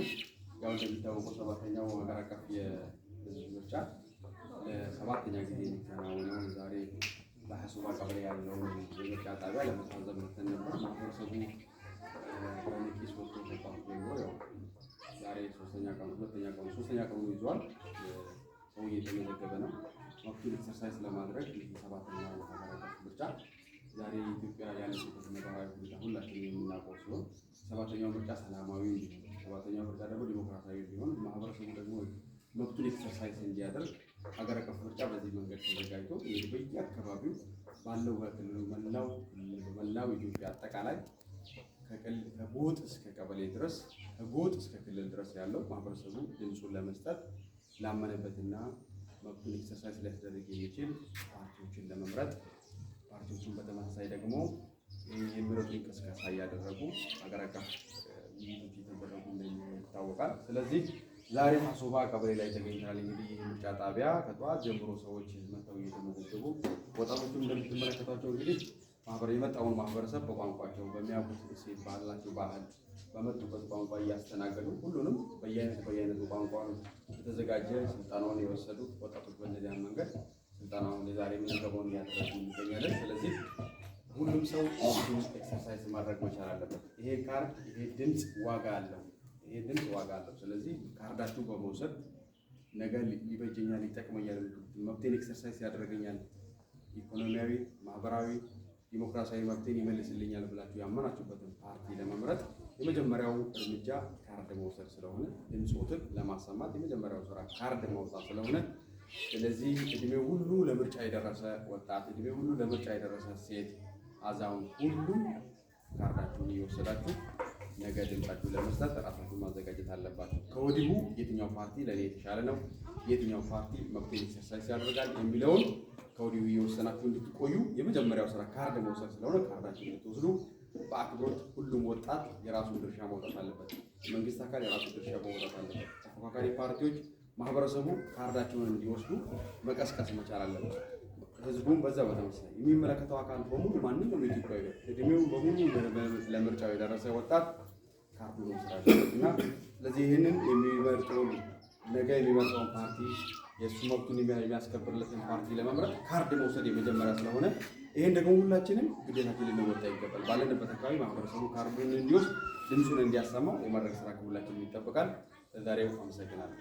አይገኝም። ያው እንደሚታወቀው ሰባተኛው ሀገር አቀፍ የህዝብ ምርጫ ለሰባተኛ ጊዜ የሚከናወነው ዛሬ በሀሱባ ቀበሌ ያለውን የምርጫ ጣቢያ ለመታዘብ መጥተን ነበር። ማህበረሰቡ በነቂስ ወጥቶ ተቋም ጀምሮ ያው ዛሬ ሶስተኛ ቀኑ ይዟል። ሰው እየተመዘገበ ነው። መብቱን ኤክሰርሳይዝ ለማድረግ ሰባተኛው ሀገር አቀፍ ምርጫ ዛሬ ኢትዮጵያ ያለችበት ነባራዊ ሁኔታ ሁላችንም የምናውቀው ሲሆን ሰባተኛው ምርጫ ሰላማዊ እንዲሆን፣ ሰባተኛው ምርጫ ደግሞ ዲሞክራሲያዊ እንዲሆን፣ ማህበረሰቡ ደግሞ መብቱን ኤክሰርሳይዝ እንዲያደርግ ሀገር አቀፍ ምርጫ በዚህ መንገድ ተዘጋጅቶ በየአካባቢው ባለው በክልሉ መላው ኢትዮጵያ አጠቃላይ ከጎጥ እስከ ቀበሌ ድረስ ከጎጥ እስከ ክልል ድረስ ያለው ማህበረሰቡ ድምፁን ለመስጠት ላመነበትና መብቱን ኤክሰርሳይዝ ሊያስደርግ የሚችል ፓርቲዎችን ለመምረጥ ፓርቲዎችን በተመሳሳይ ደግሞ የምረጡ እንቅስቃሴ እያደረጉ ሀገር አቀፍ ውይይቶች የተደረጉ ይታወቃል። ስለዚህ ዛሬ ሀሱባ ቀበሌ ላይ ተገኝተናል። እንግዲህ ምርጫ ጣቢያ ከጠዋት ጀምሮ ሰዎች መጥተው እየተመዘገቡ ወጣቶቹም እንደምትመለከቷቸው እንግዲህ የመጣውን ማህበረሰብ በቋንቋቸው በሚያውቁት እሴት ባላቸው ባህል በመጡበት ቋንቋ እያስተናገዱ ሁሉንም በየአይነቱ ቋንቋ የተዘጋጀ ስልጠናውን የወሰዱ ወጣቶች በእነዚያ መንገድ ስልጠናውን የዛሬ ምዝገባውን እያደረጉ እንገኛለን። ስለዚህ ሁሉም ሰው ኤክሰርሳይዝ ማድረግ መቻል አለበት። ይሄ ካርድ ይሄ ድምፅ ዋጋ አለው። ስለዚህ ካርዳችሁ በመውሰድ ነገ ሊበጀኛል፣ ይጠቅመኛል፣ መብቴን ኤክሰርሳይዝ ያደርገኛል፣ ኢኮኖሚያዊ፣ ማህበራዊ፣ ዲሞክራሲያዊ መብቴን ይመልስልኛል ብላችሁ ያመናችሁበትን ፓርቲ ለመምረጥ የመጀመሪያው እርምጃ ካርድ መውሰድ ስለሆነ ድምፆትን ለማሰማት የመጀመሪያው ስራ ካርድ ማውጣት ስለሆነ ስለዚህ እድሜው ሁሉ ለምርጫ የደረሰ ወጣት፣ እድሜው ሁሉ ለምርጫ የደረሰ ሴት፣ አዛውንት ሁሉ ካርዳችሁን እየወሰዳችሁ ነገ ድምጻችሁ ለመስጠት ራሳችሁን ማዘጋጀት አለባችሁ። ከወዲሁ የትኛው ፓርቲ ለኔ የተሻለ ነው፣ የትኛው ፓርቲ መብቴን ኤክሰርሳይዝ ያደርጋል የሚለውን ከወዲሁ እየወሰናችሁ እንድትቆዩ የመጀመሪያው ስራ ካርድ መውሰድ ስለሆነ ካርዳችሁን እንድትወስዱ በአክብሮት ሁሉም ወጣት የራሱን ድርሻ መውጣት አለበት። መንግስት አካል የራሱን ድርሻ መውጣት አለበት። ተፎካካሪ ፓርቲዎች ማህበረሰቡ ካርዳቸውን እንዲወስዱ መቀስቀስ መቻል አለበት። ህዝቡም በዛ በተመሳሳይ የሚመለከተው አካል በሙሉ ማንኛውም ኢትዮጵያዊ እድሜው በሙሉ ለምርጫው የደረሰ ወጣት ካርዱን ወስዳል እና ስለዚህ ይህንን የሚመርጠው ነገ የሚመርጠውን ፓርቲ የእሱ መብቱን የሚያስከብርለትን ፓርቲ ለመምረጥ ካርድ መውሰድ የመጀመሪያ ስለሆነ ይህን ደግሞ ሁላችንም ግዴታችን ልንወጣ ይገባል። ባለንበት አካባቢ ማህበረሰቡ ካርዱን እንዲወስድ ድምፁን እንዲያሰማው የማድረግ ስራ ከሁላችንም ይጠበቃል። ለዛሬው አመሰግናለሁ።